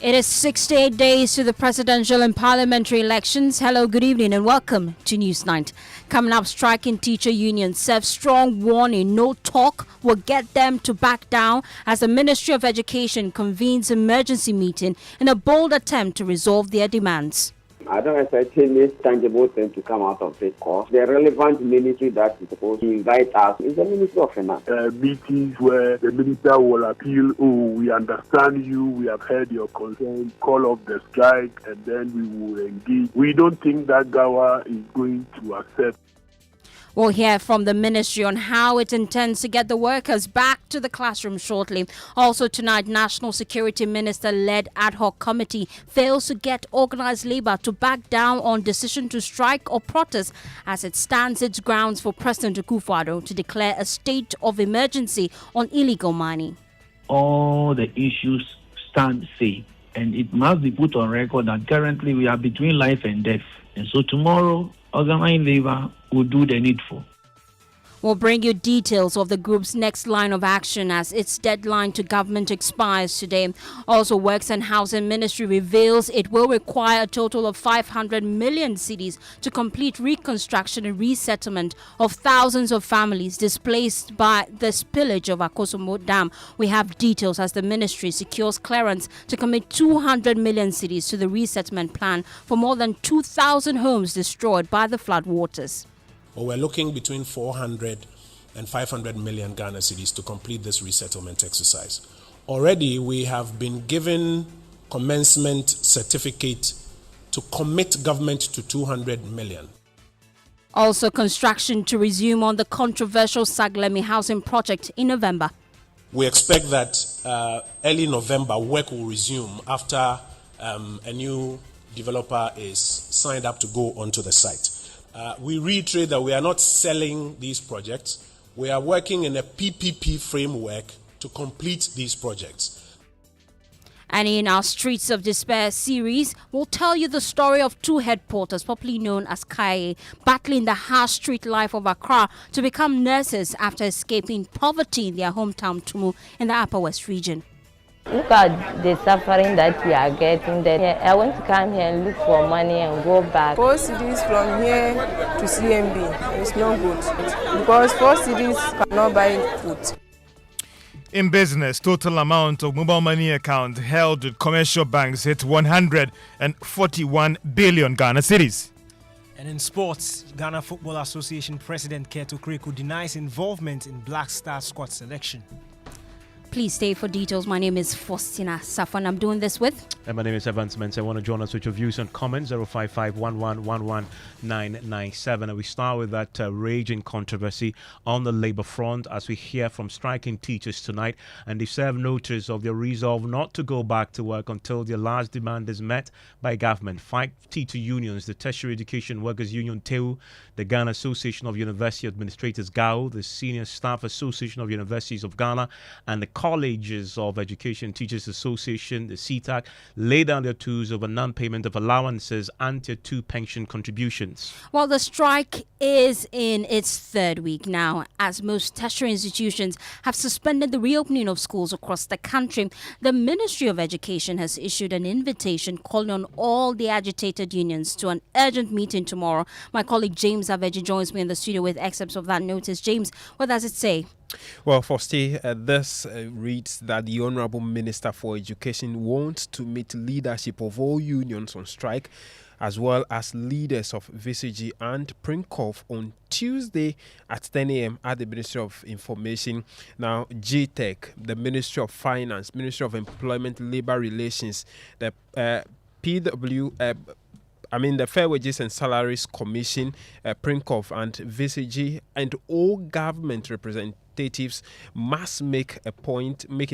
It is 68 days to the presidential and parliamentary elections. Hello, good evening and welcome to Newsnight. Coming up, striking teacher unions serve strong warning. No talk will get them to back down as the Ministry of Education convenes emergency meeting in a bold attempt to resolve their demands. I don't expect any tangible thing to come out of this course. The relevant ministry that is supposed to invite us is the Ministry of Finance. Meetings where the minister will appeal, we understand you, we have heard your concern, call off the strike, and then we will engage. We don't think that Gawa is going to accept. We'll hear from the ministry on how it intends to get the workers back to the classroom shortly. Also tonight, National Security Minister-led ad hoc committee fails to get organized labor to back down on decision to strike or protest as it stands its grounds for President Akufo-Addo to declare a state of emergency on illegal mining. All the issues stand safe, and it must be put on record that currently we are between life and death. And so tomorrow, organized labor will do the needful. We'll bring you details of the group's next line of action as its deadline to government expires today. Also, Works and Housing Ministry reveals it will require a total of 500 million cedis to complete reconstruction and resettlement of thousands of families displaced by the spillage of Akosomo Dam. We have details as the ministry secures clearance to commit 200 million cedis to the resettlement plan for more than 2,000 homes destroyed by the floodwaters. Well, we're looking between 400 and 500 million Ghana cedis to complete this resettlement exercise. Already, we have been given commencement certificate to commit government to 200 million. Also, construction to resume on the controversial Saglemi housing project in November. We expect that early November, work will resume after a new developer is signed up to go onto the site. We reiterate that we are not selling these projects. We are working in a PPP framework to complete these projects. And in our Streets of Despair series, we'll tell you the story of two head porters, popularly known as Kaye, battling the harsh street life of Accra to become nurses after escaping poverty in their hometown Tumu in the Upper West region. Look at the suffering that we are getting there. I want to come here and look for money and go back. 4 cities from here to CMB is not good because 4 cities cannot buy food. In business, total amount of mobile money account held with commercial banks hit 141 billion Ghana cedis. And in sports, Ghana Football Association President Keto Kreko denies involvement in Black Star squad selection. Please stay for details. My name is Faustina Safan. I'm doing this with... And my name is Evans Mensah. I want to join us with your views and comments. 055-1111-997. And we start with that raging controversy on the labor front as we hear from striking teachers tonight. And they serve notice of their resolve not to go back to work until their last demand is met by government. 5 teacher unions, the Tertiary Education Workers Union, TEU, the Ghana Association of University Administrators, GAO, the Senior Staff Association of Universities of Ghana, and the Colleges of Education Teachers Association, the CTAC, lay down their tools over non-payment of allowances and Tier 2 pension contributions. Well, the strike is in its 3rd week now, as most tertiary institutions have suspended the reopening of schools across the country. The Ministry of Education has issued an invitation calling on all the agitated unions to an urgent meeting tomorrow. My colleague James Aveji joins me in the studio with excerpts of that notice. James, what does it say? Well, Fosti, this reads that the Honorable Minister for Education wants to meet leadership of all unions on strike, as well as leaders of VCG and PRINCOF on Tuesday at 10 a.m. at the Ministry of Information. Now, GTEC, the Ministry of Finance, Ministry of Employment, Labour Relations, the the Fair Wages and Salaries Commission, PRINCOF and VCG, and all government representatives must make it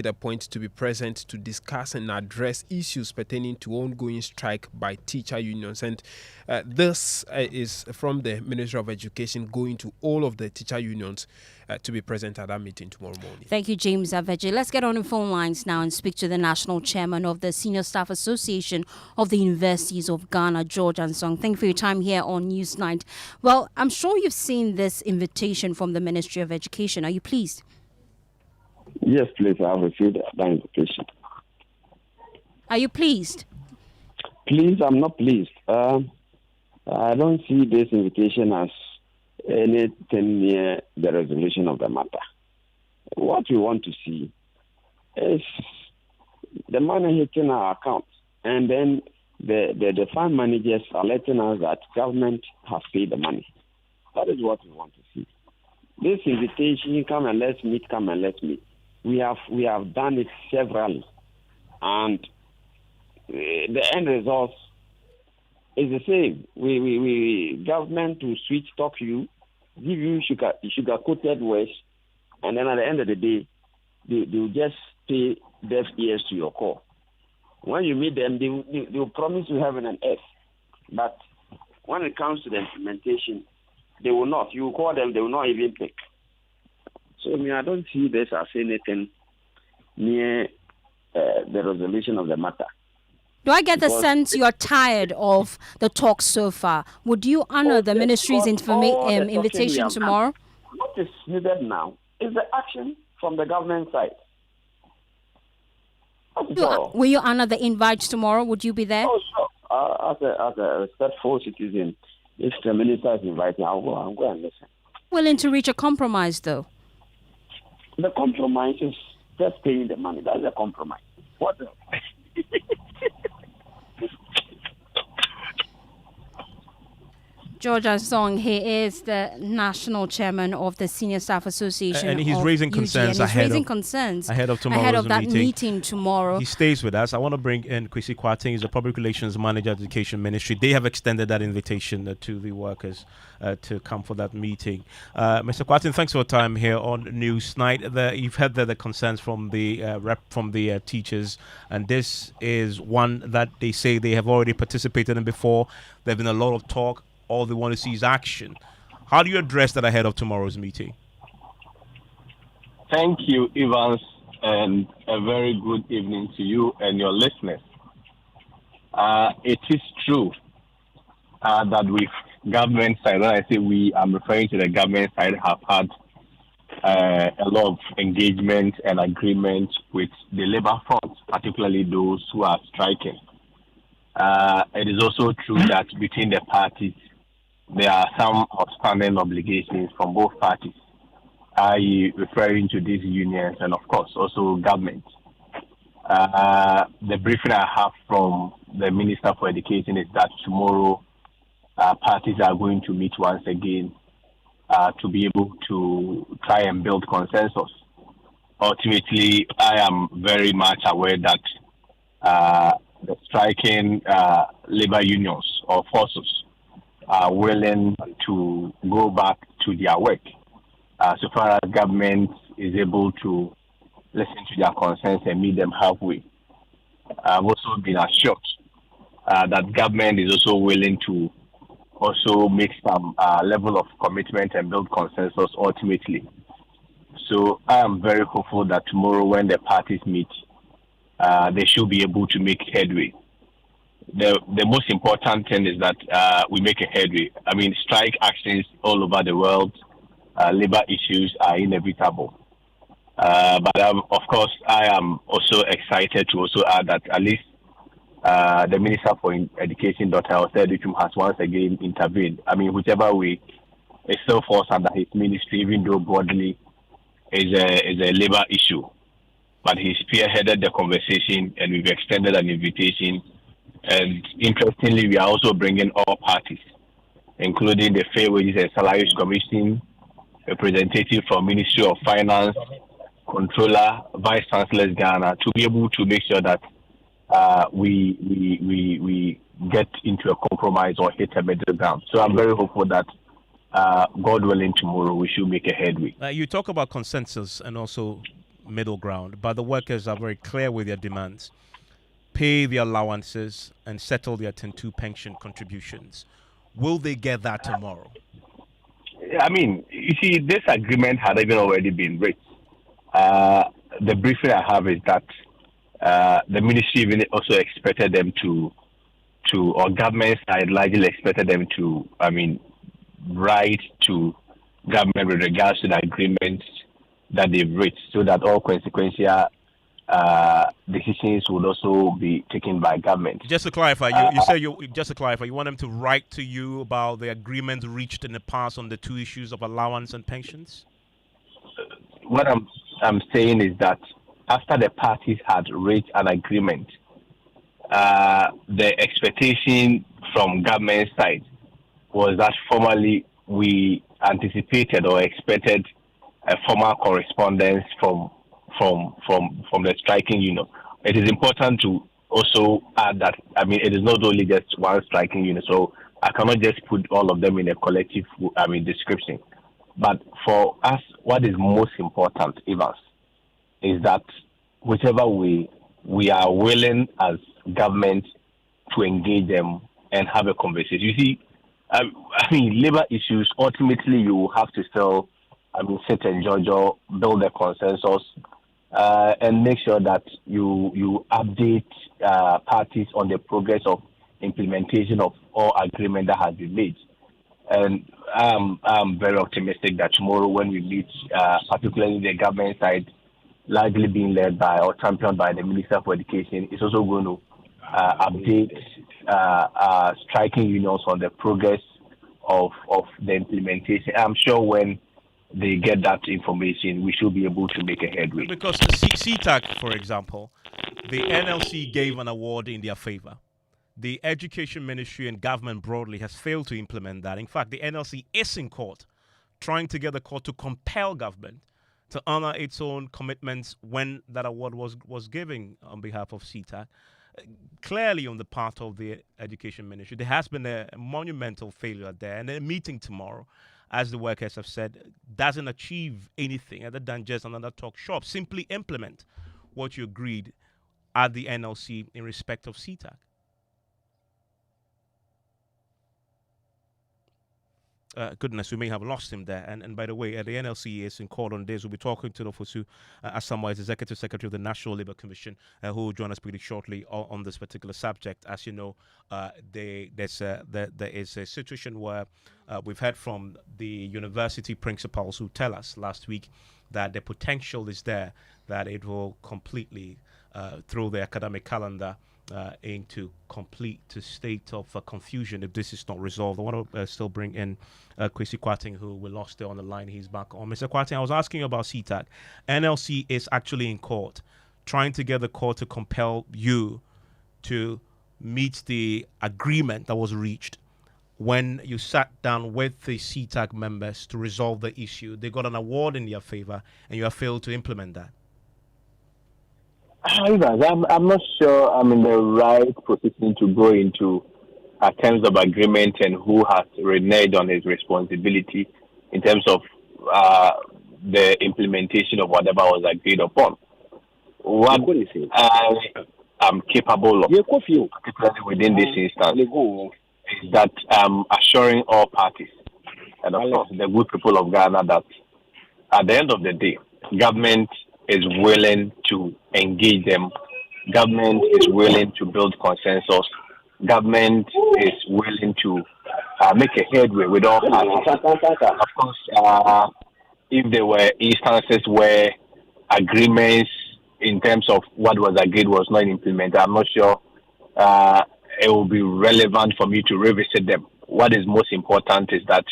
a point to be present to discuss and address issues pertaining to ongoing strike by teacher unions. And this is from the Ministry of Education going to all of the teacher unions to be present at that meeting tomorrow morning. Thank you, James Aveji. Let's get on the phone lines now and speak to the National Chairman of the Senior Staff Association of the Universities of Ghana, George Ansong. Thank you for your time here on Newsnight. Well, I'm sure you've seen this invitation from the Ministry of Education. Are you pleased? Yes, please. I have received that invitation. Are you pleased? Please, I'm not pleased. I don't see this invitation as anything near the resolution of the matter. What we want to see is the money hitting our account, and then the fund managers are letting us that government has paid the money. That is what we want to see. This invitation, come and let's meet, come and let's meet. We have done it severally, and the end result is the same. We government will sweet talk you, give you sugar coated words, and then at the end of the day, they'll just pay deaf ears to your call. When you meet them, they'll promise you heaven and earth, but when it comes to the implementation, they will not. You call them, they will not even pick. So I don't see this as anything near the resolution of the matter. Do I get the sense you're tired of the talks so far? Would you honor the ministry's invitation tomorrow? What is needed now is the action from the government side. Will you honor the invite tomorrow? Would you be there? Oh, sure. As a respectful citizen, if the minister is inviting, I'll go and listen. Willing to reach a compromise, though? The compromise is just paying the money. That's a compromise. What else? George Asong, he is the national chairman of the Senior Staff Association. And he's raising concerns ahead of tomorrow's that meeting tomorrow. He stays with us. I want to bring in Kwesi Kwarteng. He's the Public Relations Manager at Education Ministry. They have extended that invitation to the workers to come for that meeting. Mr. Kwarteng, thanks for your time here on Newsnight. You've heard the concerns from the teachers, and this is one that they say they have already participated in before. There's been a lot of talk. All they want to see is action. How do you address that ahead of tomorrow's meeting? Thank you, Evans, and a very good evening to you and your listeners. It is true that with government side, when I say we, I'm referring to the government side, have had a lot of engagement and agreement with the labor front, particularly those who are striking. It is also true that between the parties, there are some outstanding obligations from both parties, i.e. referring to these unions and, of course, also government. The briefing I have from the Minister for Education is that tomorrow parties are going to meet once again to be able to try and build consensus. Ultimately, I am very much aware that the striking labor unions or forces are willing to go back to their work so far as government is able to listen to their concerns and meet them halfway. I've also been assured that government is also willing to also make some level of commitment and build consensus ultimately. So I am very hopeful that tomorrow when the parties meet, they should be able to make headway. The most important thing is that we make a headway. I mean, strike actions all over the world, labor issues are inevitable. But of course, I am also excited to also add that at least the Minister for Education, Dr. Osedichum, has once again intervened. I mean, whichever way, it still falls under his ministry, even though broadly is a labor issue. But he spearheaded the conversation, and we've extended an invitation. And interestingly, we are also bringing all parties, including the Fair Wages and Salaries Commission, representative from Ministry of Finance, Controller, Vice Chancellor's Ghana, to be able to make sure that we get into a compromise or hit a middle ground. So I'm very hopeful that God willing, tomorrow we should make a headway. You talk about consensus and also middle ground, but the workers are very clear with their demands. Pay their allowances and settle their 10-2 pension contributions. Will they get that tomorrow? I mean, you see, this agreement had even already been reached. The briefing I have is that the ministry even also expected them to, or government side largely expected them to, I mean, write to government with regards to the agreements that they've reached, so that all consequential decisions would also be taken by government. Just to clarify, you want them to write to you about the agreement reached in the past on the two issues of allowance and pensions? What I'm saying is that after the parties had reached an agreement, the expectation from government side was that formally we anticipated or expected a formal correspondence from the striking union. It is important to also add that, it is not only just one striking union, so I cannot just put all of them in a collective description. But for us, what is most important, Evans, is that whichever way we are willing as government to engage them and have a conversation. You see, labor issues, ultimately you will have to still, sit and judge or build a consensus and make sure that you update parties on the progress of implementation of all agreement that has been made. And I'm very optimistic that tomorrow when we meet, particularly the government side, largely being led by or championed by the Minister for Education, is also going to update striking unions on the progress of the implementation. I'm sure when they get that information, we should be able to make a headway. Because the CTAC, for example, the NLC gave an award in their favor. The Education Ministry and government broadly has failed to implement that. In fact, the NLC is in court, trying to get the court to compel government to honor its own commitments when that award was given on behalf of CTAC. Clearly, on the part of the Education Ministry, there has been a monumental failure there. And a meeting tomorrow, as the workers have said, doesn't achieve anything other than just another talk shop. Simply implement what you agreed at the NLC in respect of CTAC. Goodness, we may have lost him there. And by the way, the NLC is in court on this. We'll be talking to Fosu Asamoah, Executive Secretary of the National Labour Commission, who will join us pretty shortly on this particular subject. As you know, there is a situation where we've heard from the university principals who tell us last week that the potential is there that it will completely throw the academic calendar into complete state of confusion if this is not resolved. I want to still bring in Kwesi Kwarteng, who we lost there on the line. He's back on. Mr. Kwarteng, I was asking about CTAC. NLC is actually in court, trying to get the court to compel you to meet the agreement that was reached when you sat down with the CTAC members to resolve the issue. They got an award in their favor, and you have failed to implement that. I'm not sure I'm in the right position to go into terms of agreement and who has reneged on his responsibility in terms of the implementation of whatever was agreed upon. What I'm capable of, particularly within this instance, is that assuring all parties, and of course the good people of Ghana, that at the end of the day, government is willing to engage them. Government is willing to build consensus. Government is willing to make a headway with all parties. Of course, if there were instances where agreements in terms of what was agreed was not implemented, I'm not sure it will be relevant for me to revisit them. What is most important is that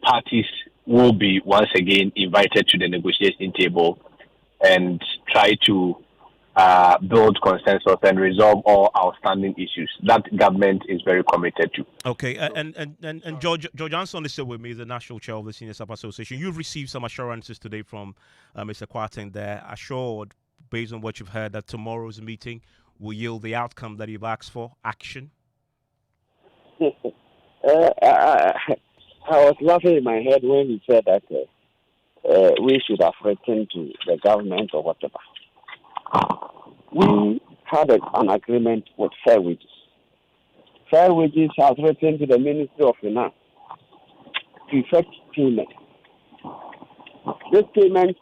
parties will be once again invited to the negotiation table and try to build consensus and resolve all outstanding issues. That government is very committed to. Okay, and George Anson is still with me, the National Chair of the Senior Staff Association. You've received some assurances today from Mr. Kwarteng there, assured, based on what you've heard, that tomorrow's meeting will yield the outcome that you've asked for, action? I was laughing in my head when he said that we should have written to the government or whatever. We had an agreement with Fair Wages. Fair Wages has written to the Ministry of Finance to effect payment. This payment,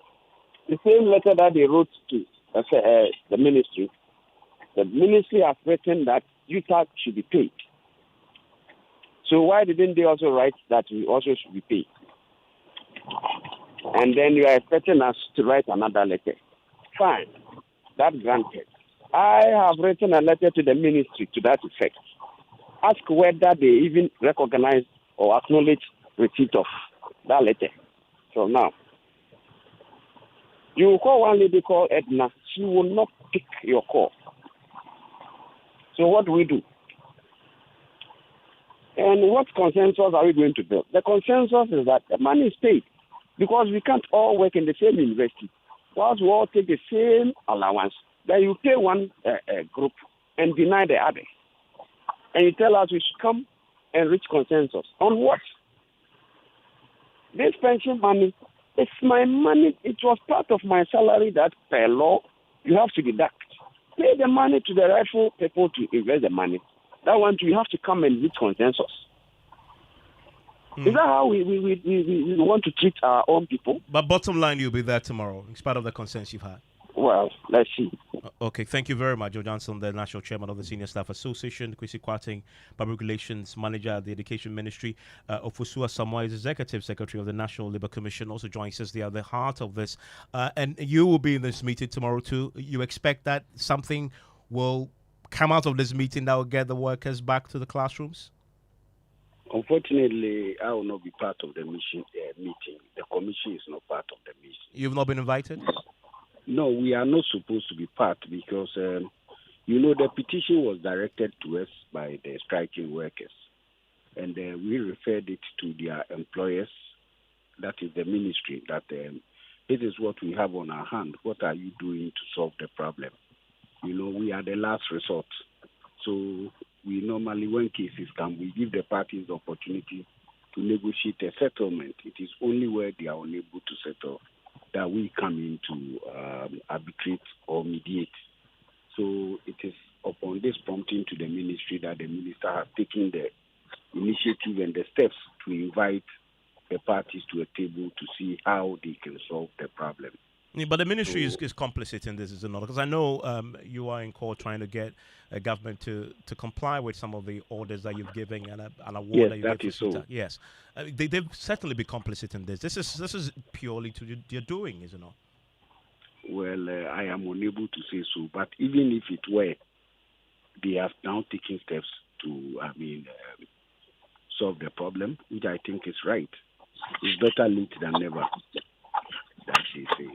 the same letter that they wrote to the ministry has written that UTAC should be paid. So why didn't they also write that we also should be paid? And then you are expecting us to write another letter. Fine. that granted. I have written a letter to the ministry to that effect. Ask whether they even recognize or acknowledge receipt of that letter. So now, you will call one lady called Edna. She will not pick your call. So what do we do? And what consensus are we going to build? The consensus is that the money is paid because we can't all work in the same university. Whilst we all take the same allowance, then you pay one group and deny the other. And you tell us we should come and reach consensus. On what? This pension money, it's my money. It was part of my salary that per law you have to deduct. Pay the money to the rightful people to invest the money. That one too, you have to come and reach consensus. Is that how we want to treat our own people? But bottom line, you'll be there tomorrow, in spite of the concerns you've had. Well, let's see. Okay, thank you very much, Joe Johnson, the National Chairman of the Senior Staff Association, Kwesi Kwarteng, Public Relations Manager at the Education Ministry, Ofusua Samoa is Executive Secretary of the National Labour Commission, also joins us there at the heart of this. And you will be in this meeting tomorrow too. You expect that something will come out of this meeting that will get the workers back to the classrooms? Unfortunately, I will not be part of the meeting. The commission is not part of the meeting. You've not been invited? No, we are not supposed to be part because, the petition was directed to us by the striking workers. And we referred it to their employers, that is the ministry, that this is what we have on our hand. What are you doing to solve the problem? We are the last resort. So we normally, when cases come, we give the parties the opportunity to negotiate a settlement. It is only where they are unable to settle that we come in to arbitrate or mediate. So it is upon this prompting to the ministry that the minister has taken the initiative and the steps to invite the parties to a table to see how they can solve the problem. Yeah, but the ministry is complicit in this, is it not? Because I know you are in court trying to get a government to comply with some of the orders that you've given and an award that you've given. So. Yes, they've certainly be complicit in this. This is purely to your doing, is it not? Well, I am unable to say so. But even if it were, they have now taken steps to, solve the problem, which I think is right. It's better late than never. That they say.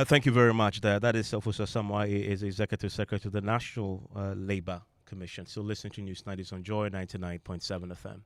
Thank you very much. That is Ofusua Samoa, is Executive Secretary of the National Labour Commission. So listen to News 90s on Joy 99.7 FM.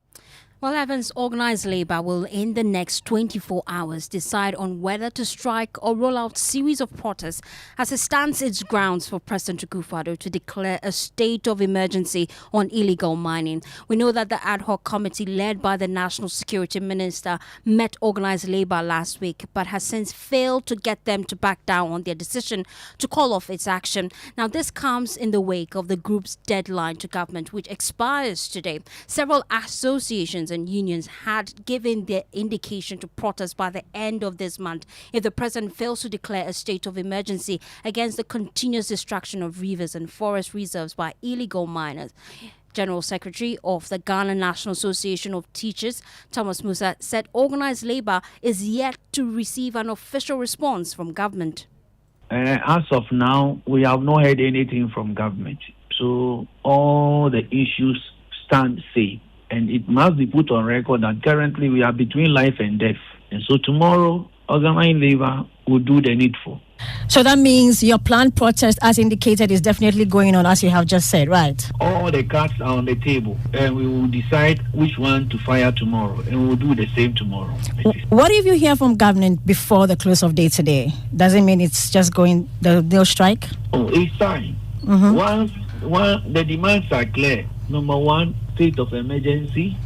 Well, Evans, Organised Labour will in the next 24 hours decide on whether to strike or roll out series of protests as it stands its grounds for President Akufo-Addo to declare a state of emergency on illegal mining. We know that the ad hoc committee led by the National Security Minister met Organised Labour last week, but has since failed to get them to back down on their decision to call off its action. Now, this comes in the wake of the group's deadline to government, which expires today. Several associations and unions had given their indication to protest by the end of this month if the president fails to declare a state of emergency against the continuous destruction of rivers and forest reserves by illegal miners. General Secretary of the Ghana National Association of Teachers, Thomas Musa, said Organised Labour is yet to receive an official response from government. As of now, we have not heard anything from government. So all the issues stand safe. And it must be put on record that currently we are between life and death. And so tomorrow, Organized Labour will do the needful. So that means your planned protest, as indicated, is definitely going on, as you have just said, right? All the cards are on the table, and we will decide which one to fire tomorrow, and we will do the same tomorrow. What if you hear from government before the close of day today? Does it mean it's just going, they'll strike? Oh, it's fine. Once the demands are clear. Number one, state of emergency.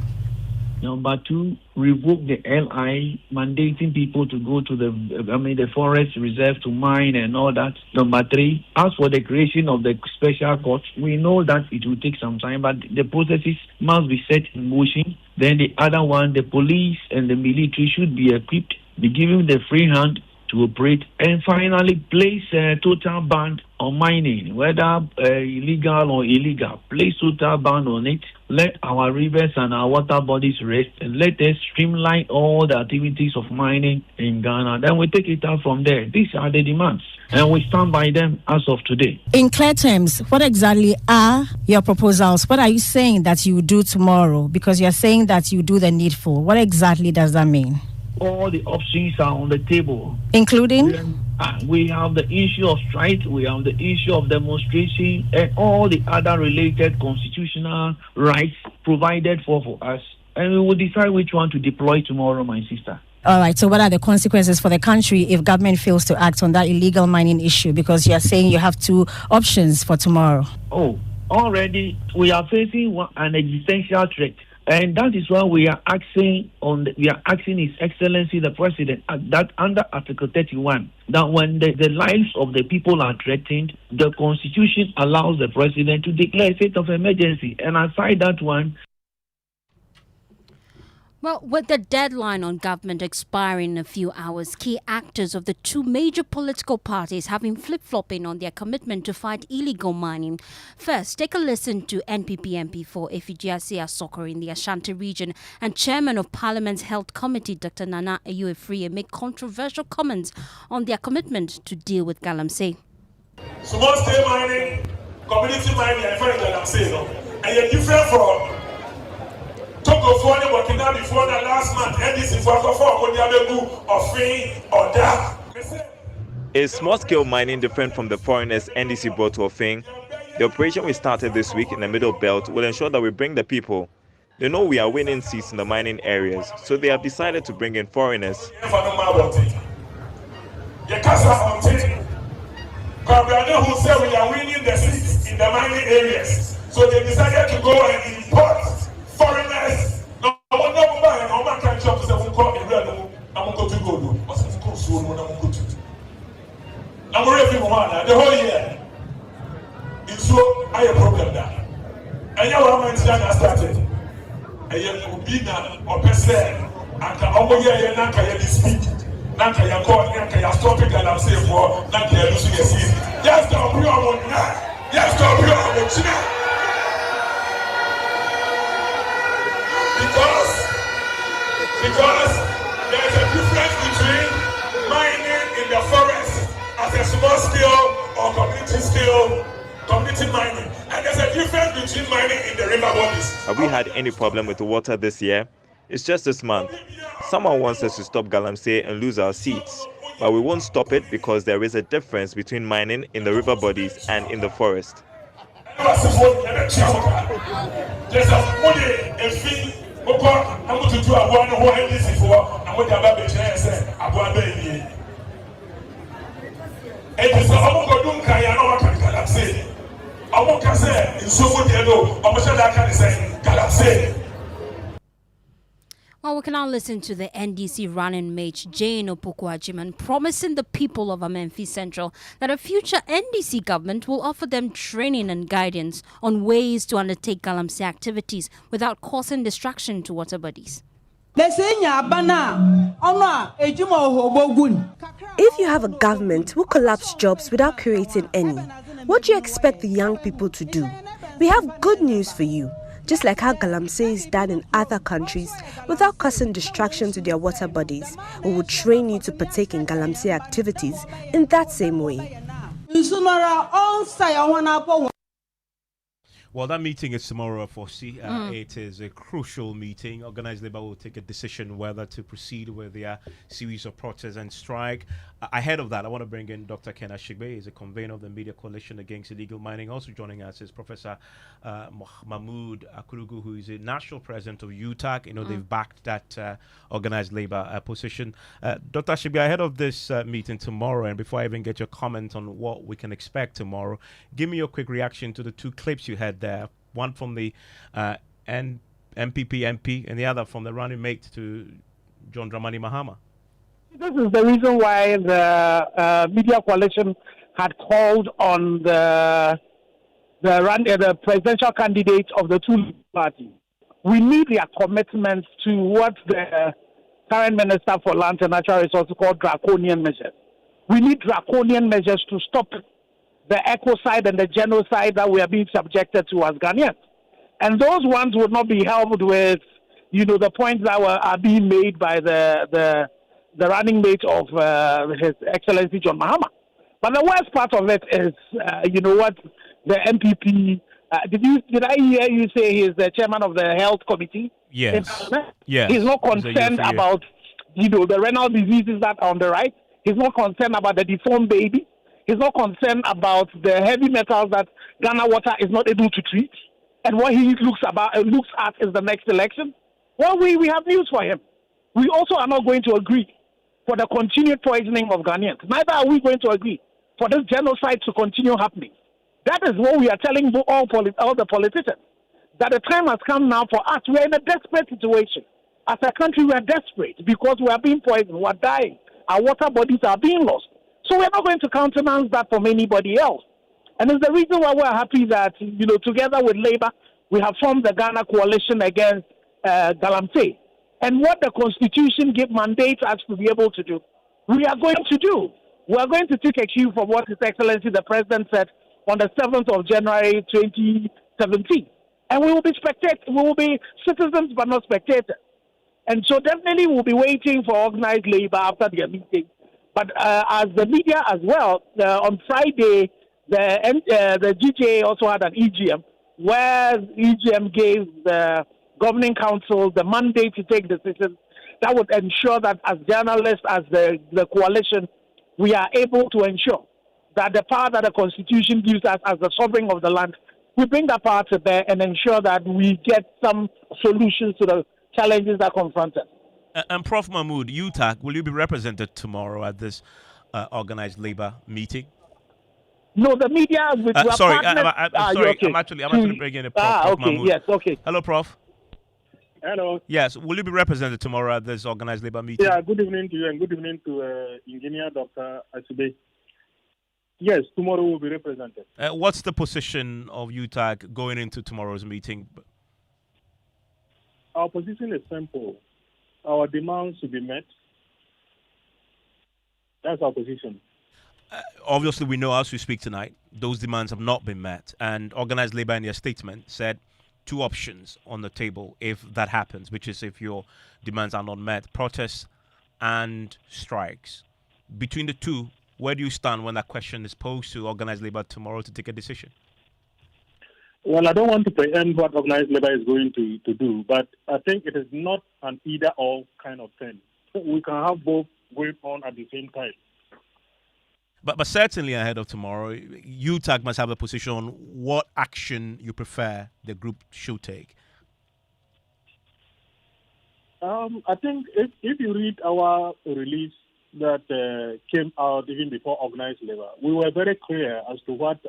Number two, revoke the LI, mandating people to go to the forest reserve to mine and all that. Number three, as for the creation of the special court, we know that it will take some time, but the processes must be set in motion. Then the other one, the police and the military should be equipped, be given the free hand to operate, and finally place a total ban on mining, whether illegal or illegal. Place total ban on it. Let our rivers and our water bodies rest, and let us streamline all the activities of mining in Ghana. Then we take it out from there. These are the demands, and we stand by them as of today. In clear terms, what exactly are your proposals? What are you saying that you will do tomorrow? Because you're saying that you do the needful. What exactly does that mean? All the options are on the table. Including? We have the issue of strike, we have the issue of demonstration, and all the other related constitutional rights provided for us. And we will decide which one to deploy tomorrow, my sister. All right, so what are the consequences for the country if government fails to act on that illegal mining issue? Because you're saying you have two options for tomorrow. Oh, already we are facing an existential threat. And that is why we are asking His Excellency the President that under Article 31, that when the lives of the people are threatened, the Constitution allows the President to declare a state of emergency. And aside that one, well, with the deadline on government expiring in a few hours, key actors of the two major political parties have been flip-flopping on their commitment to fight illegal mining. First, take a listen to NPP MP for Effigiasia Asokore in the Ashanti region and Chairman of Parliament's Health Committee, Dr. Nana Ayuefriye, make controversial comments on their commitment to deal with Galamsey. Small scale mining, community mining, and Galamsey, and you're different from Togo for the working out before the last month, and this is what or that. Is small-scale mining different from the foreigners NDC brought to Ofin? The operation we started this week in the Middle Belt will ensure that we bring the people. They know we are winning seats in the mining areas, so they have decided to bring in foreigners. Who say we are winning the seats in the mining areas, so they decided to go and import foreigners. No one buy no man can shop to say I'm going to go. I'm ready for one the whole year. It's so I a problem that. And you are my started. And you be now or person and can almost hear Nanka speak. Nanka ya call Nanka ya stop it and I'm saying for Nanka ya losing a seat. Yes, stop you on that. Yes, stop you on that. Because there's a difference between mining in the forest as a small scale or community mining. And there's a difference between mining in the river bodies. Have we had any problem with the water this year? It's just this month. Someone wants us to stop Galamsey and lose our seats. But we won't stop it because there is a difference between mining in the river bodies and in the forest. There's a money, I'm going to do a one who I listen for. I'm going to have a chance. I'm going to be it is a Homogodun Kayano Galamsey. I'm going to say, in so good, I'm going to say, Galamsey. Well, we can now listen to the NDC running mate Jane Opoku-Agyeman promising the people of Amenfi Central that a future NDC government will offer them training and guidance on ways to undertake Galamsey activities without causing distraction to water bodies. If you have a government who collapse jobs without creating any, what do you expect the young people to do? We have good news for you. Just like how Galamsey is done in other countries, without causing distraction to their water bodies, we will train you to partake in Galamsey activities in that same way. Well, that meeting is tomorrow, Fosi. It is a crucial meeting. Organised Labour will take a decision whether to proceed with their series of protests and strike. Ahead of that, I want to bring in Dr. Ken Ashigbe. He's a convener of the Media Coalition Against Illegal Mining. Also joining us is Professor Mahmoud Akurugu, who is a national president of UTAC. You know, they've backed that Organised Labour position. Dr. Ashigbe, ahead of this meeting tomorrow, and before I even get your comment on what we can expect tomorrow, give me your quick reaction to the two clips you had there, one from the MPP MP and the other from the running mate to John Dramani Mahama. This is the reason why the Media Coalition had called on the presidential candidates of the two parties. We need their commitment to what the current Minister for Land and Natural Resources called draconian measures. We need draconian measures to stop the ecocide and the genocide that we are being subjected to as Ghanaians. And those ones would not be helped with, the points that are being made by the running mate of His Excellency John Mahama. But the worst part of it is, the MPP. Did I hear you say he's the chairman of the health committee? Yes. Yes. He's not concerned about, the renal diseases that are on the right. He's not concerned about the deformed baby. He's not concerned about the heavy metals that Ghana Water is not able to treat. And what he looks at is the next election. Well, we have news for him. We also are not going to agree for the continued poisoning of Ghanaians. Neither are we going to agree for this genocide to continue happening. That is what we are telling all the politicians, that the time has come now for us. We are in a desperate situation. As a country, we are desperate because we are being poisoned, we are dying. Our water bodies are being lost. So we are not going to countenance that from anybody else. And it's the reason why we're happy that, together with Labour, we have formed the Ghana Coalition against Galamsey. And what the Constitution mandates us to be able to do, we are going to do. We are going to take a cue from what His Excellency the President said on the 7th of January 2017. And we will be citizens but not spectators. And so definitely we'll be waiting for organized labor after their meeting. But as the media as well, on Friday, the GJA also had an EGM where EGM gave the governing council the mandate to take decisions that would ensure that as journalists, as the coalition, we are able to ensure that the power that the Constitution gives us as the sovereign of the land, we bring that power to bear and ensure that we get some solutions to the challenges that confront us. And Prof. Mahmood, UTAC, will you be represented tomorrow at this organized labor meeting? No, the media. Sorry, I'm sorry. Okay. I'm actually bringing a Prof. Okay, Mahmood. yes, okay. Hello, Prof. Hello. Yes, will you be represented tomorrow at this organized labor meeting? Yeah, good evening to you and good evening to Engineer Dr. Asube. Yes, tomorrow will be represented. What's the position of UTAC going into tomorrow's meeting? Our position is simple. Our demands should be met. That's our position. Obviously, we know as we speak tonight, those demands have not been met. And Organized Labour in their statement said 2 options on the table if that happens, which is if your demands are not met, protests and strikes. Between the two, where do you stand when that question is posed to Organized Labour tomorrow to take a decision? Well, I don't want to preempt what Organized Labour is going to do, but I think it is not an either-or kind of thing. We can have both going on at the same time. But certainly ahead of tomorrow, UTAC must have a position on what action you prefer the group should take. I think if you read our release that came out even before Organized Labour, we were very clear as to what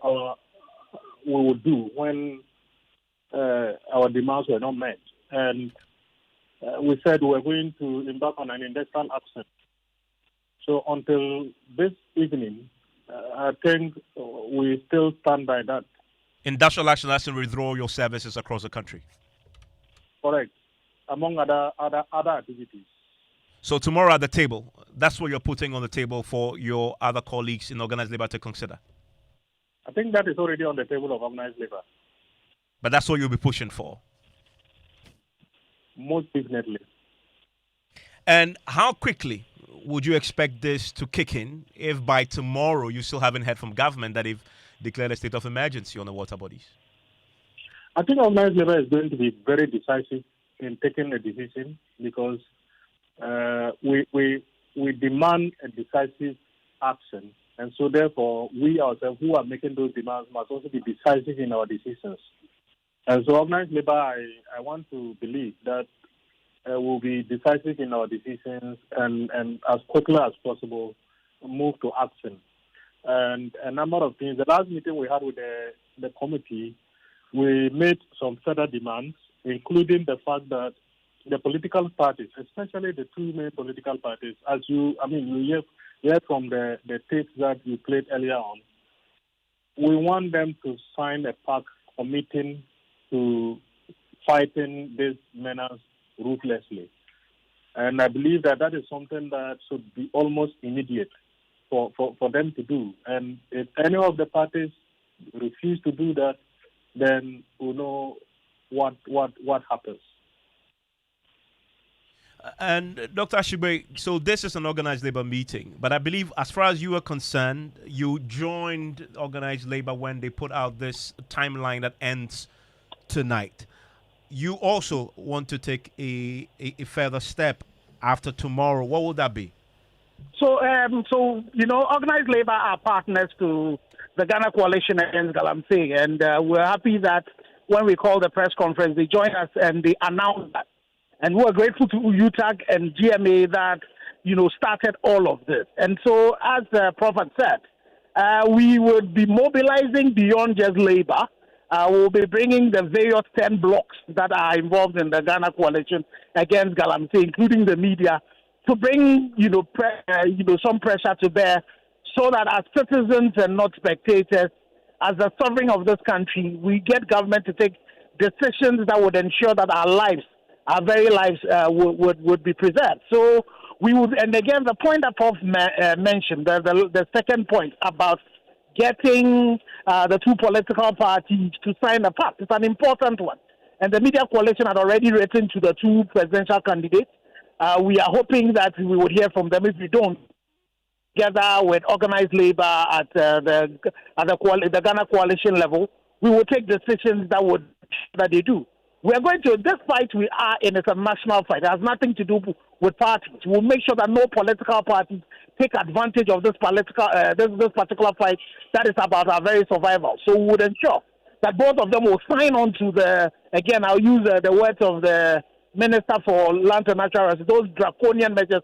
we would do when our demands were not met. And we said we were going to embark on an industrial action. So until this evening, I think we still stand by that. Industrial action has to withdraw your services across the country. Correct, among other activities. So tomorrow at the table, that's what you're putting on the table for your other colleagues in Organized Labour to consider? I think that is already on the table of Organized Labour. But that's what you'll be pushing for? Most definitely. And how quickly would you expect this to kick in if by tomorrow you still haven't heard from government that they've declared a state of emergency on the water bodies? I think Organized Labour is going to be very decisive in taking a decision because we demand a decisive action. And so therefore, we ourselves who are making those demands must also be decisive in our decisions. And so Organized Labour, I want to believe that we'll be decisive in our decisions and as quickly as possible move to action. And a number of things. The last meeting we had with the committee, we made some further demands, including the fact that the political parties, especially the 2 main political parties, you hear from the tapes that you played earlier on, we want them to sign a pact committing to fighting this menace ruthlessly. And I believe that is something that should be almost immediate for them to do. And if any of the parties refuse to do that, then we'll know what happens. And Dr. Ashigbe, so this is an organized labor meeting, but I believe as far as you are concerned, you joined organized labor when they put out this timeline that ends tonight. You also want to take a further step after tomorrow. What would that be? So, organized labor are partners to the Ghana Coalition Against Galamsey, and we're happy that when we called the press conference, they joined us and they announced that. And we're grateful to UTAG and GMA that, started all of this. And so, as the Prophet said, we would be mobilizing beyond just labor. We'll be bringing the various 10 blocks that are involved in the Ghana Coalition Against Galamsey, including the media, to bring, some pressure to bear so that as citizens and not spectators, as the sovereign of this country, we get government to take decisions that would ensure that our very lives would be preserved. So we would, and again, the point that Prof mentioned, the second point about getting the two political parties to sign a pact, it's an important one. And the media coalition had already written to the two presidential candidates. We are hoping that we would hear from them. If we don't, together with organized labor at the Ghana coalition level, we will take decisions that they do. We are going to, this fight we are in is a national fight. It has nothing to do with parties. We'll make sure that no political parties take advantage of this this particular fight that is about our very survival. So we would ensure that both of them will sign on to again, I'll use the words of the Minister for Land and Natural Resources, those draconian measures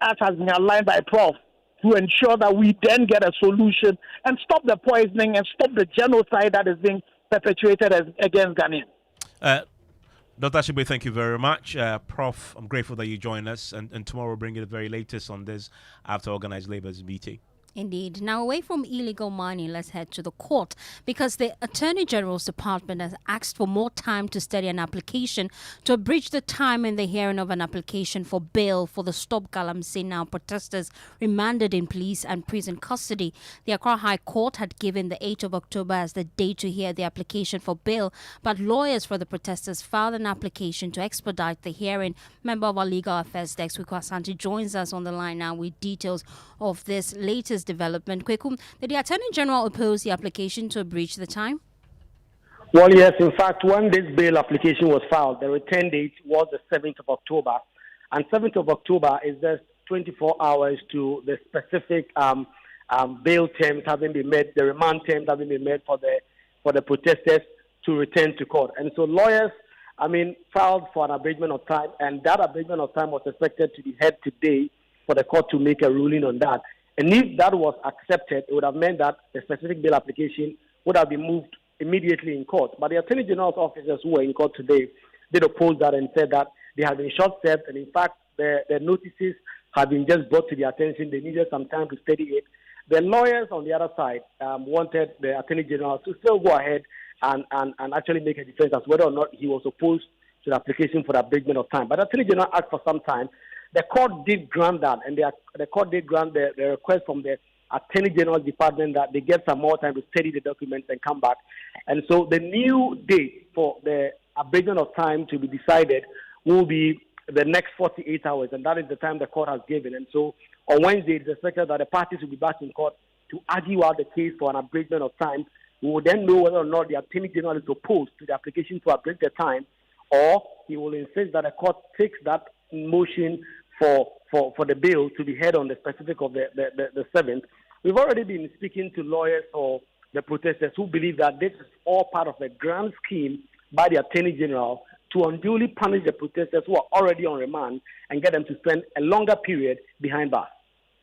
that has been aligned by Prof to ensure that we then get a solution and stop the poisoning and stop the genocide that is being perpetuated against Ghanaians. Dr. Ashigbe, thank you very much. Prof, I'm grateful that you join us, and tomorrow we'll bring you the very latest on this after organized labor's meeting. Indeed. Now, away from illegal mining, let's head to the court because the Attorney General's Department has asked for more time to study an application to abridge the time in the hearing of an application for bail for the Stop Galamsey Now protesters remanded in police and prison custody. The Accra High Court had given the 8th of October as the date to hear the application for bail, but lawyers for the protesters filed an application to expedite the hearing. Member of our Legal Affairs Desk, Kweku Asante, joins us on the line now with details of this latest development. Kweku, did the Attorney General oppose the application to abridge the time? Well, yes. In fact, when this bail application was filed, the return date was the 7th of October. And 7th of October is just 24 hours to the specific bail terms having been met, the remand terms having been met for the protesters to return to court. And so lawyers, filed for an abridgment of time, and that abridgment of time was expected to be heard today for the court to make a ruling on that. And if that was accepted, it would have meant that the specific bail application would have been moved immediately in court. But the Attorney General's officers who were in court today did oppose that and said that they had been short-served, and in fact, the notices had been just brought to their attention. They needed some time to study it. The lawyers on the other side wanted the Attorney General to still go ahead and actually make a defense as whether or not he was opposed to the application for the abridgment of time. But the Attorney General asked for some time. The court did grant that, and the court did grant the request from the Attorney General's Department that they get some more time to study the documents and come back. And so the new date for the abridgment of time to be decided will be the next 48 hours, and that is the time the court has given. And so on Wednesday, it is expected that the parties will be back in court to argue out the case for an abridgment of time. We will then know whether or not the Attorney General is opposed to the application to abridge the time, or he will insist that the court takes that motion for the bill to be heard on the specific of the 7th. We've already been speaking to lawyers or the protesters who believe that this is all part of a grand scheme by the Attorney General to unduly punish the protesters who are already on remand and get them to spend a longer period behind bars.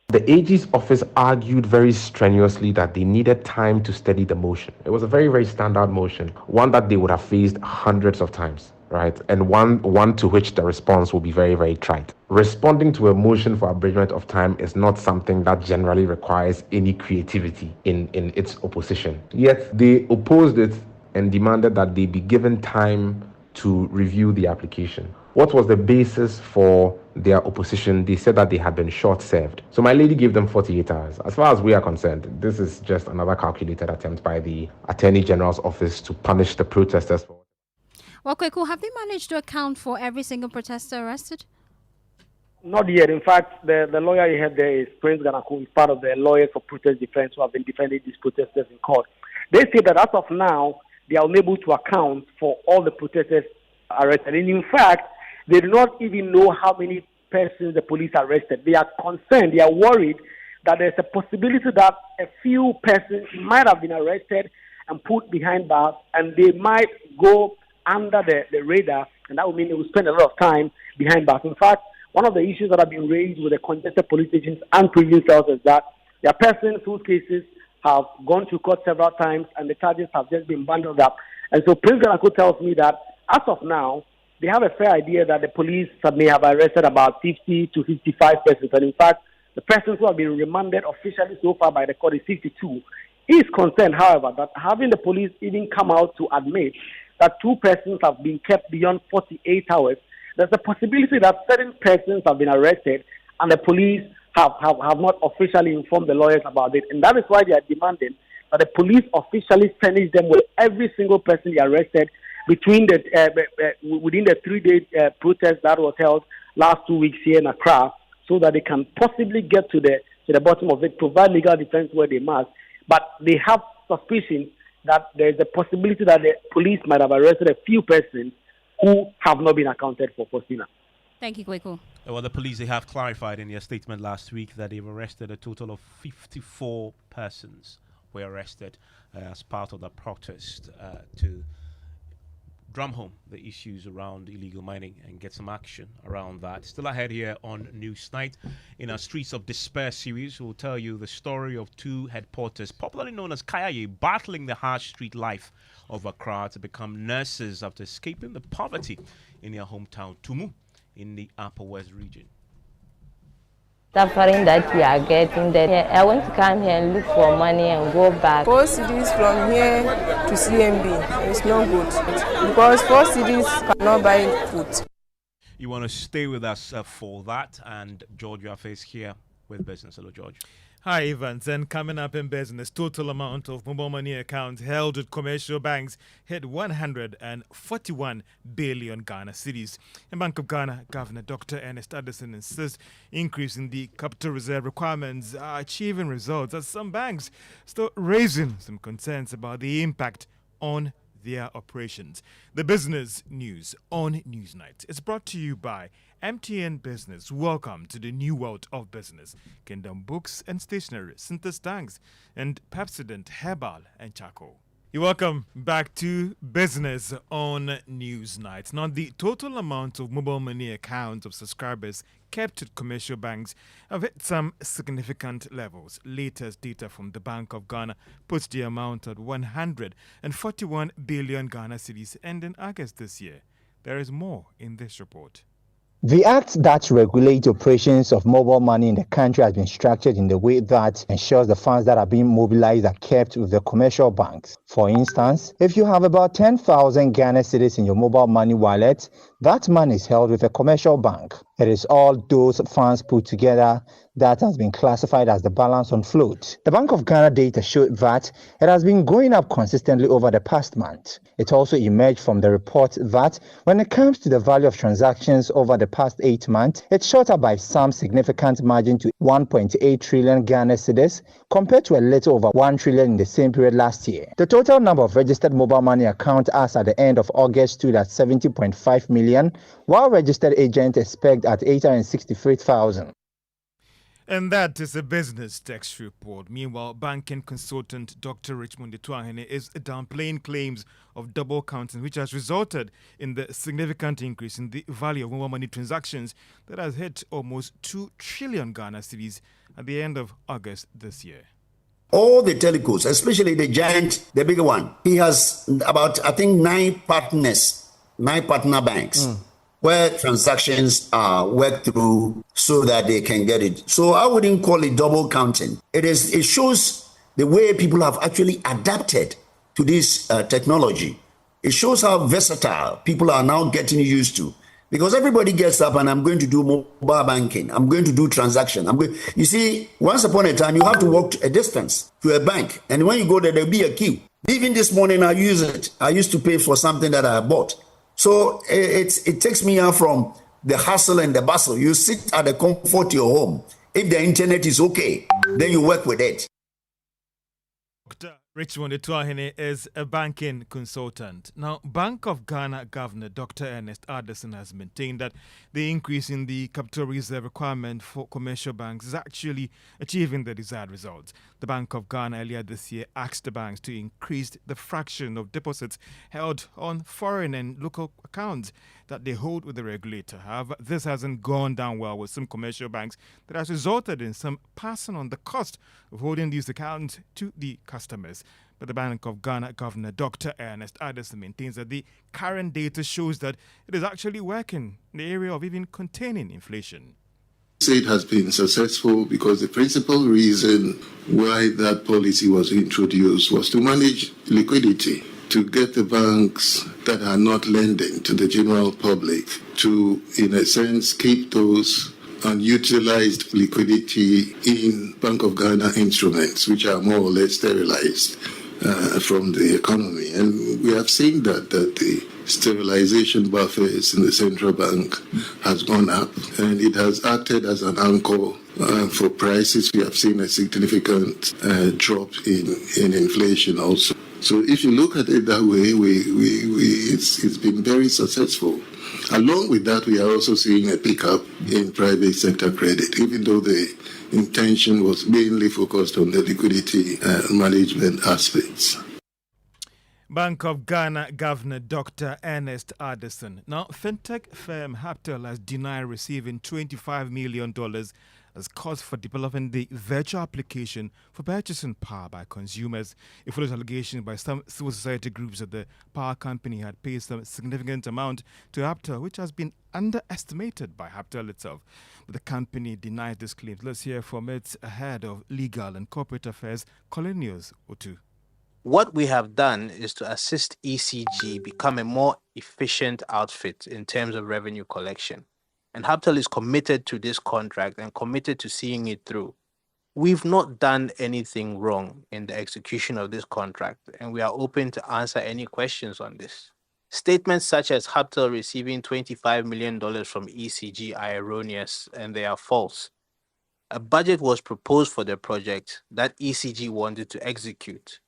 The AG's office argued very strenuously that they needed time to study the motion. It was a very, very standard motion, one that they would have faced hundreds of times, right? And one to which the response will be very, very trite. Responding to a motion for abridgment of time is not something that generally requires any creativity in its opposition. Yet they opposed it and demanded that they be given time to review the application. What was the basis for their opposition? They said that they had been short-served. So my lady gave them 48 hours. As far as we are concerned, this is just another calculated attempt by the Attorney General's office to punish the protesters. Well, Kweku, have they managed to account for every single protester arrested? Not yet. In fact, the lawyer you had there is Prince Ganaku, is part of the lawyers for protest defense who have been defending these protesters in court. They say that as of now, they are unable to account for all the protesters arrested. And in fact, they do not even know how many persons the police arrested. They are concerned, they are worried that there's a possibility that a few persons might have been arrested and put behind bars, and they might go under the radar, and that would mean they will spend a lot of time behind bars. In fact, one of the issues that have been raised with the congested police stations and prison cells is that there are persons whose cases have gone to court several times and the charges have just been bundled up. And so Prince Ganaku tells me that as of now, they have a fair idea that the police may have arrested about 50 to 55 persons. And in fact, the persons who have been remanded officially so far by the court is 62. He is concerned, however, that having the police even come out to admit that 2 persons have been kept beyond 48 hours, there's a possibility that certain persons have been arrested and the police have not officially informed the lawyers about it. And that is why they are demanding that the police officially furnish them with every single person they arrested between within the 3-day protest that was held last 2 weeks here in Accra, so that they can possibly get to the bottom of it, provide legal defense where they must. But they have suspicion that there is a possibility that the police might have arrested a few persons who have not been accounted for, Faustina. Thank you, Kweku. Well, the police, they have clarified in their statement last week that they've arrested a total of 54 persons were arrested as part of the protest to drum home the issues around illegal mining and get some action around that. Still ahead here on Newsnight, in our Streets of Despair series, we'll tell you the story of 2 head porters, popularly known as Kayaye, battling the harsh street life of Accra to become nurses after escaping the poverty in their hometown, Tumu, in the Upper West region. Suffering that we are getting there. I want to come here and look for money and go back. 4 cities from here to CMB is not good because 4 cities cannot buy food. You want to stay with us for that, and George Yaffe is here with business. Hello, George. Hi, Evans. And coming up in business, total amount of mobile money accounts held at commercial banks hit 141 billion Ghana cedis. In Bank of Ghana, Governor Dr. Ernest Addison insists increasing the capital reserve requirements are achieving results, as some banks still raising some concerns about the impact on their operations. The business news on Newsnight is brought to you by MTN Business. Welcome to the new world of business. Kingdom Books and Stationery, Synthesis Tanks, and Pepsodent Herbal and Charcoal. You're welcome back to business on Newsnight. Now, the total amount of mobile money accounts of subscribers kept at commercial banks have hit some significant levels. Latest data from the Bank of Ghana puts the amount at 141 billion Ghana cedis ending August this year. There is more in this report. The act that regulates operations of mobile money in the country has been structured in the way that ensures the funds that are being mobilized are kept with the commercial banks. For instance, if you have about 10,000 Ghana cedis in your mobile money wallet, that money is held with a commercial bank. It is all those funds put together that has been classified as the balance on float. The Bank of Ghana data showed that it has been going up consistently over the past month. It also emerged from the report that when it comes to the value of transactions over the past 8 months, it shot up by some significant margin to 1.8 trillion Ghana cedis compared to a little over 1 trillion in the same period last year. The total number of registered mobile money accounts as at the end of August stood at 70.5 million, while registered agents expect at 863,000. And that is a business text report. Meanwhile, banking consultant Dr. Richmond Etuahene is downplaying claims of double counting, which has resulted in the significant increase in the value of mobile money transactions that has hit almost 2 trillion Ghana cedis at the end of August this year. All the telcos, especially the giant, the bigger one, he has about, I think, 9 partner banks. Where transactions are worked through so that they can get it. So I wouldn't call it double counting. It shows the way people have actually adapted to this technology. It shows how versatile people are now getting used to. Because everybody gets up and I'm going to do mobile banking. I'm going to do transaction. You see, once upon a time, you have to walk a distance to a bank. And when you go there, there'll be a queue. Even this morning, I use it. I used to pay for something that I bought. So it takes me out from the hustle and the bustle. You sit at the comfort of your home. If the internet is okay, then you work with it. Dr. Richmond Etuahene is a banking consultant. Now, Bank of Ghana Governor Dr. Ernest Addison has maintained that the increase in the capital reserve requirement for commercial banks is actually achieving the desired results. The Bank of Ghana earlier this year asked the banks to increase the fraction of deposits held on foreign and local accounts that they hold with the regulator. However, this hasn't gone down well with some commercial banks that has resulted in some passing on the cost of holding these accounts to the customers. But the Bank of Ghana Governor Dr. Ernest Addison maintains that the current data shows that it is actually working in the area of even containing inflation. It has been successful because the principal reason why that policy was introduced was to manage liquidity, to get the banks that are not lending to the general public to, in a sense, keep those unutilized liquidity in Bank of Ghana instruments, which are more or less sterilized from the economy. And we have seen that the sterilization buffers in the central bank has gone up, and it has acted as an anchor for prices. We have seen a significant drop in inflation also. So if you look at it that way, it's been very successful. Along with that, we are also seeing a pickup in private sector credit, even though the intention was mainly focused on the liquidity management aspects. Bank of Ghana Governor Dr. Ernest Addison. Now, fintech firm Haptel has denied receiving $25 million as cost for developing the virtual application for purchasing power by consumers. It follows allegations by some civil society groups that the power company had paid some significant amount to Haptel, which has been underestimated by Haptel itself. But the company denied this claim. Let's hear from its head of legal and corporate affairs, Colonius Otu. What we have done is to assist ECG become a more efficient outfit in terms of revenue collection. And Haptel is committed to this contract and committed to seeing it through. We've not done anything wrong in the execution of this contract, and we are open to answer any questions on this. Statements such as Haptel receiving $25 million from ECG are erroneous and they are false. A budget was proposed for the project that ECG wanted to execute.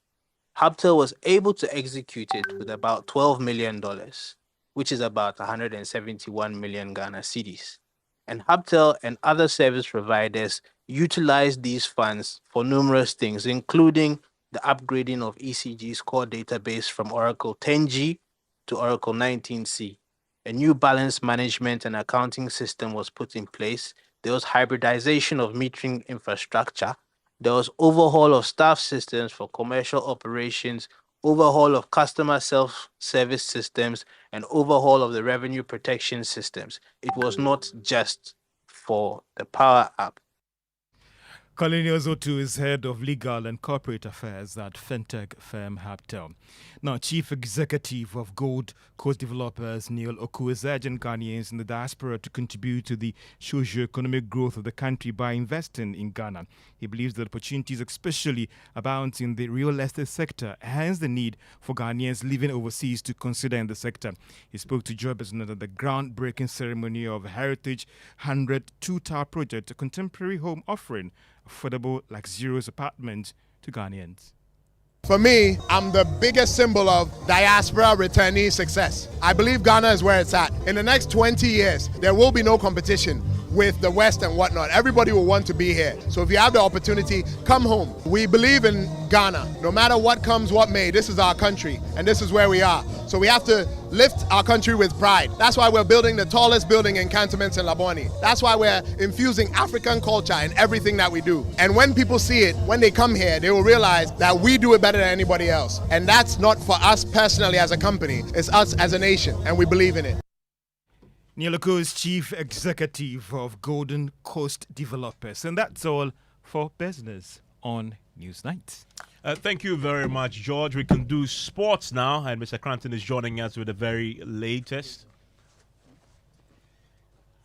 Haptel was able to execute it with about $12 million, which is about 171 million Ghana cedis. And Haptel and other service providers utilized these funds for numerous things, including the upgrading of ECG's core database from Oracle 10G to Oracle 19C. A new balance management and accounting system was put in place. There was hybridization of metering infrastructure. There was overhaul of staff systems for commercial operations, overhaul of customer self-service systems, and overhaul of the revenue protection systems. It was not just for the Power App. Colonius Otu is head of legal and corporate affairs at fintech firm Haptel. Now, Chief Executive of Gold Coast Developers Neil Oku is urging Ghanaians in the diaspora to contribute to the socio-economic growth of the country by investing in Ghana. He believes that opportunities especially abound in the real estate sector, hence the need for Ghanaians living overseas to consider in the sector. He spoke to Joy Business at the groundbreaking ceremony of Heritage 100 two-tower project, a contemporary home offering affordable, luxurious apartments to Ghanaians. For me, I'm the biggest symbol of diaspora returnee success. I believe Ghana is where it's at. In the next 20 years, there will be no competition with the West and whatnot. Everybody will want to be here. So if you have the opportunity, come home. We believe in Ghana. No matter what comes, what may, this is our country and this is where we are. So we have to lift our country with pride. That's why we're building the tallest building in cantonments in Labone. That's why we're infusing African culture in everything that we do. And when people see it, when they come here, they will realize that we do it better than anybody else. And that's not for us personally as a company, it's us as a nation, and we believe in it. Neil Oku is Chief Executive of Golden Coast Developers. And that's all for business on Newsnight. Thank you very much, George. We can do sports now, and Mr. Cranton is joining us with the very latest.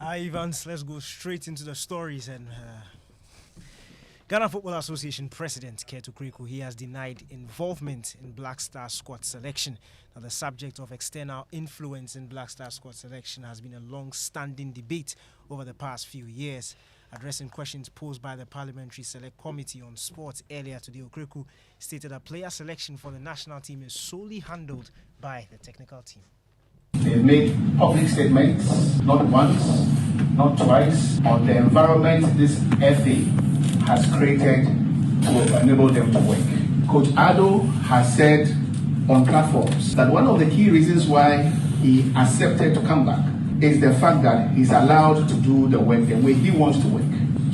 Hi, Evans. Let's go straight into the stories. And Ghana Football Association President Ketu Kriku, he has denied involvement in Black Star squad selection. Now, the subject of external influence in Black Star squad selection has been a long-standing debate over the past few years. Addressing questions posed by the Parliamentary Select Committee on Sports earlier today, Okreku stated that player selection for the national team is solely handled by the technical team. They made public statements, not once, not twice, on the environment this FA has created to enable them to work. Coach Ado has said on platforms that one of the key reasons why he accepted to come back is the fact that he's allowed to do the work the way he wants to work.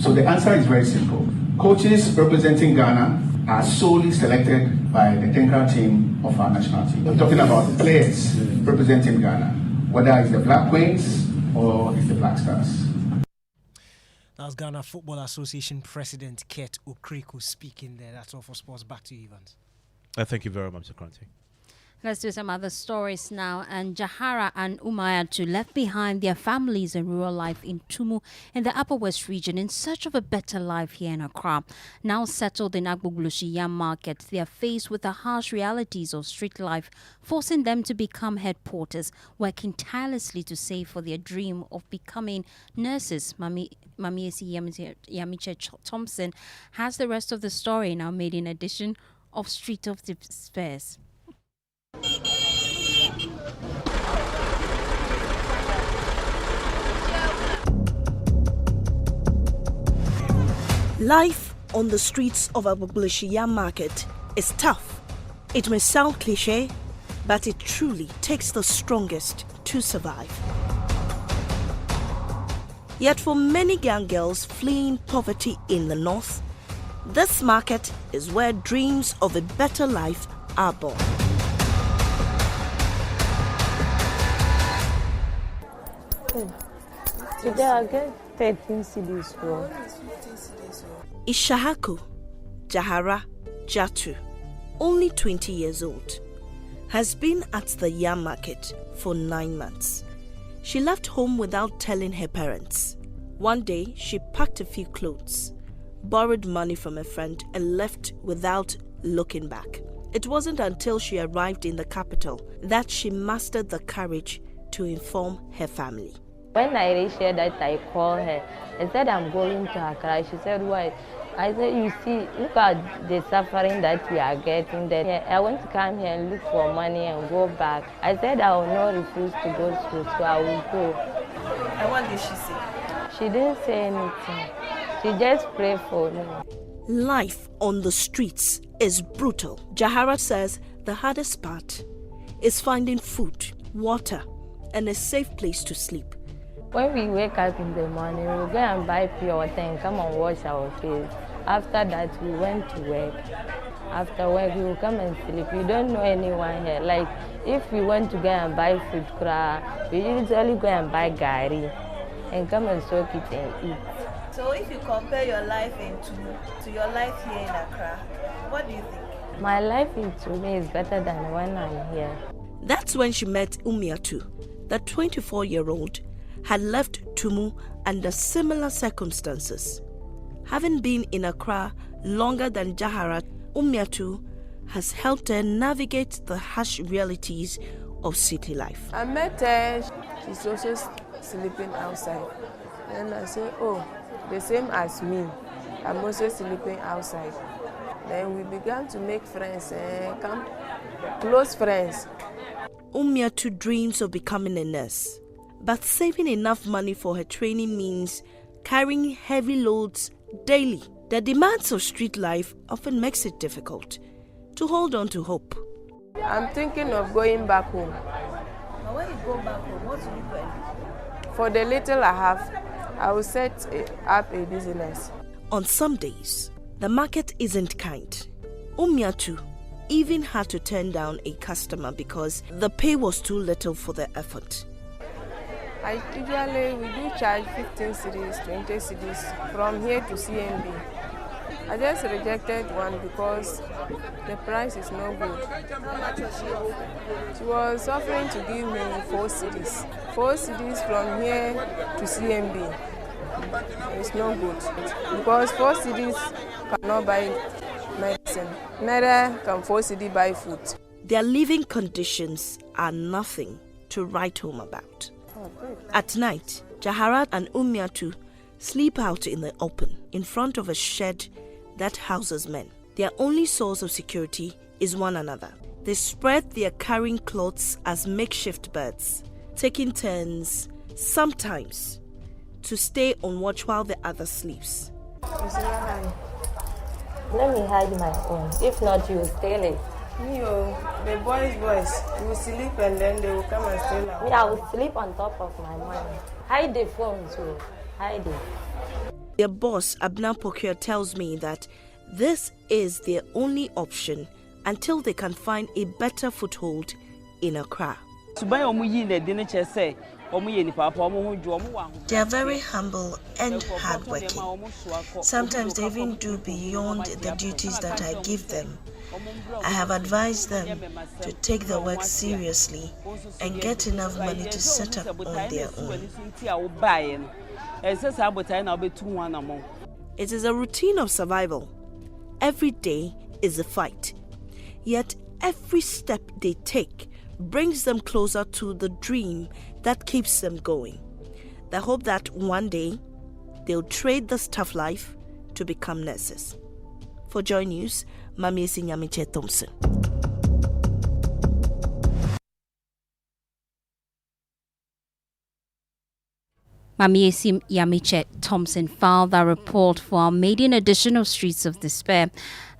So the answer is very simple. Coaches representing Ghana are solely selected by the technical team of our national team. We're talking about players representing Ghana, whether it's the Black Queens or it's the Black Stars. That's Ghana Football Association President Ket Okreku speaking there. That's all for sports. Back to you, Evans. Thank you very much, Sakranti. Let's do some other stories now. And Jahara and Umayatu left behind their families and rural life in Tumu in the Upper West region in search of a better life here in Accra. Now settled in Agbogbloshie Yam Market, they are faced with the harsh realities of street life, forcing them to become head porters, working tirelessly to save for their dream of becoming nurses. Mamiesi Yamiche Thompson has the rest of the story in our maiden edition of Street of Despairs. Life on the streets of Agbogbloshie Yam Market is tough. It may sound cliché, but it truly takes the strongest to survive. Yet for many young girls fleeing poverty in the north, this market is where dreams of a better life are born. Today I get 13 CDs for. Ishahaku Jahara Jatu, only 20 years old, has been at the Yam Market for 9 months. She left home without telling her parents. One day, she packed a few clothes, borrowed money from a friend, and left without looking back. It wasn't until she arrived in the capital that she mustered the courage to inform her family. When I reached here, that I called her. I said, I'm going to Accra. She said, why? I said, you see, look at the suffering that we are getting there. I want to come here and look for money and go back. I said, I will not refuse to go to school, so I will go. And what did she say? She didn't say anything. She just prayed for me. Life on the streets is brutal. Jahara says the hardest part is finding food, water, and a safe place to sleep. When we wake up in the morning, we will go and buy pure water and come and wash our face. After that, we went to work. After work, we will come and sleep. We don't know anyone here. Like, if we want to go and buy food, we usually go and buy gari and come and soak it and eat. So if you compare your life in Tumu to your life here in Accra, what do you think? My life in Tumu is better than when I'm here. That's when she met Umiatu. The 24-year-old had left Tumu under similar circumstances. Having been in Accra longer than Jahara, Umiatu has helped her navigate the harsh realities of city life. I met her, she's also sleeping outside. And I said, oh, the same as me, I'm also sleeping outside. Then we began to make friends and come close friends. Umiatu dreams of becoming a nurse, but saving enough money for her training means carrying heavy loads daily. The demands of street life often makes it difficult to hold on to hope. I'm thinking of going back home. Now when you go back home, what will you do? For the little I have, I will set up a business. On some days, the market isn't kind. Umiatu even had to turn down a customer because the pay was too little for the effort. We do charge 15 cedis, 20 cedis from here to CMB. I just rejected one because the price is no good. She was offering to give me 4 cedis. 4 cedis from here to CMB. It's no good because 4 cedis cannot buy medicine. Neither can 4 cedis buy food. Their living conditions are nothing to write home about. At night, Jaharat and Umiatu sleep out in the open in front of a shed that houses men. Their only source of security is one another. They spread their carrying clothes as makeshift beds, taking turns, sometimes, to stay on watch while the other sleeps. Let me hide my phone. If not, you will steal it. The boys, you will sleep and then they will come and steal it. Me, I will sleep on top of my money. Hide the phone too. Hide it. Their boss, Abna Pokia, tells me that this is their only option until they can find a better foothold in Accra. They are very humble and hardworking. Sometimes they even do beyond the duties that I give them. I have advised them to take the work seriously and get enough money to set up on their own. It is a routine of survival. Every day is a fight. Yet every step they take brings them closer to the dream that keeps them going. The hope that one day they'll trade this tough life to become nurses. For Joy News, Mami Nyamiche Thompson. Mamiesi Yamiche Thompson filed that report for our maiden edition of Streets of Despair.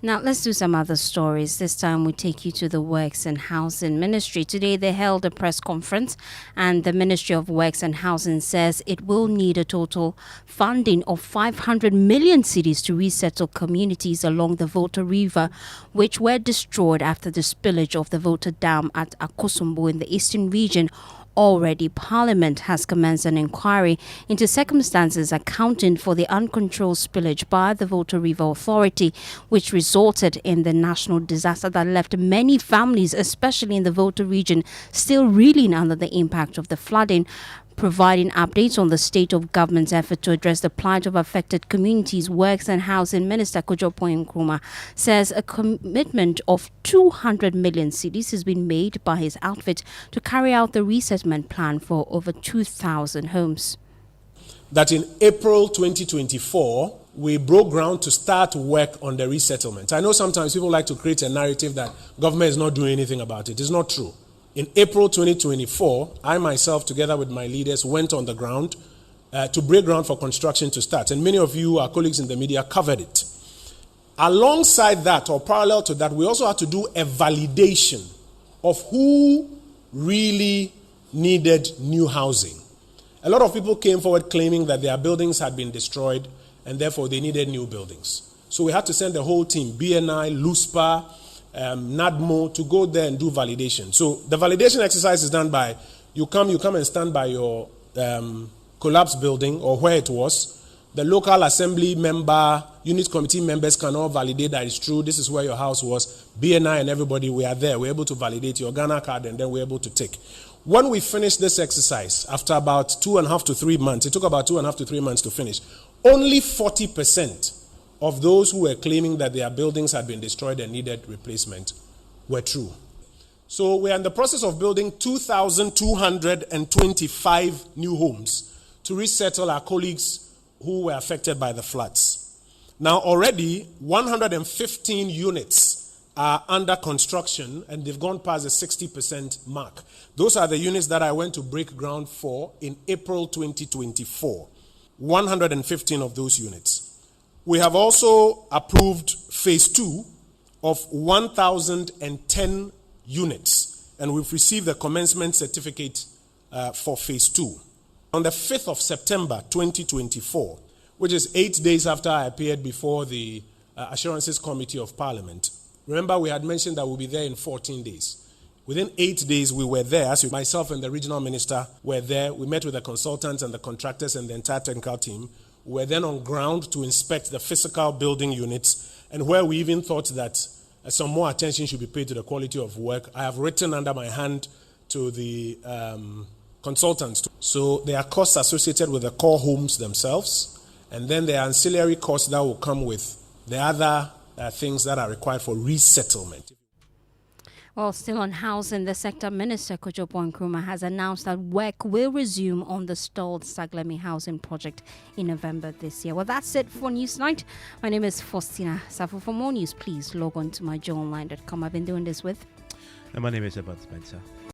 Now, let's do some other stories. This time, we take you to the Works and Housing Ministry. Today, they held a press conference, and the Ministry of Works and Housing says it will need a total funding of 500 million cedis to resettle communities along the Volta River, which were destroyed after the spillage of the Volta Dam at Akosombo in the eastern region. Already, Parliament has commenced an inquiry into circumstances accounting for the uncontrolled spillage by the Volta River Authority, which resulted in the national disaster that left many families, especially in the Volta region, still reeling under the impact of the flooding. Providing updates on the state of government's effort to address the plight of affected communities, Works and Housing Minister Kojopo Nkrumah says a commitment of 200 million cedis has been made by his outfit to carry out the resettlement plan for over 2,000 homes. That in April 2024, we broke ground to start work on the resettlement. I know sometimes people like to create a narrative that government is not doing anything about it. It's not true. In April 2024, I myself, together with my leaders, went on the ground to break ground for construction to start. And many of you, our colleagues in the media, covered it. Alongside that, or parallel to that, we also had to do a validation of who really needed new housing. A lot of people came forward claiming that their buildings had been destroyed and therefore they needed new buildings. So we had to send the whole team, BNI, LUSPA, NADMO, to go there and do validation. So the validation exercise is done by, you come and stand by your collapsed building or where it was. The local assembly member, unit committee members can all validate that it's true. This is where your house was. BNI and everybody, we are there. We're able to validate your Ghana card and then we're able to take. When we finished this exercise, after about 2.5 to 3 months, it took about 2.5 to 3 months to finish, only 40% of those who were claiming that their buildings had been destroyed and needed replacement were true. So we are in the process of building 2,225 new homes to resettle our colleagues who were affected by the floods. Now already 115 units are under construction and they've gone past the 60% mark. Those are the units that I went to break ground for in April 2024. 115 of those units. We have also approved phase 2 of 1,010 units, and we've received the commencement certificate for phase 2. On the 5th of September 2024, which is 8 days after I appeared before the Assurances Committee of Parliament, remember we had mentioned that we'll be there in 14 days. Within 8 days, we were there. As myself and the regional minister were there. We met with the consultants and the contractors and the entire technical team. We're then on ground to inspect the physical building units, and where we even thought that some more attention should be paid to the quality of work, I have written under my hand to the consultants. So there are costs associated with the core homes themselves, and then there are ancillary costs that will come with the other things that are required for resettlement. Well, still on housing, the sector minister, Kojopo Nkrumah, has announced that work will resume on the stalled Saglemi housing project in November this year. Well, that's it for Newsnight. My name is Faustina Safo. For more news, please log on to myjoyonline.com. I've been doing this with... And my name is Ebert Spencer.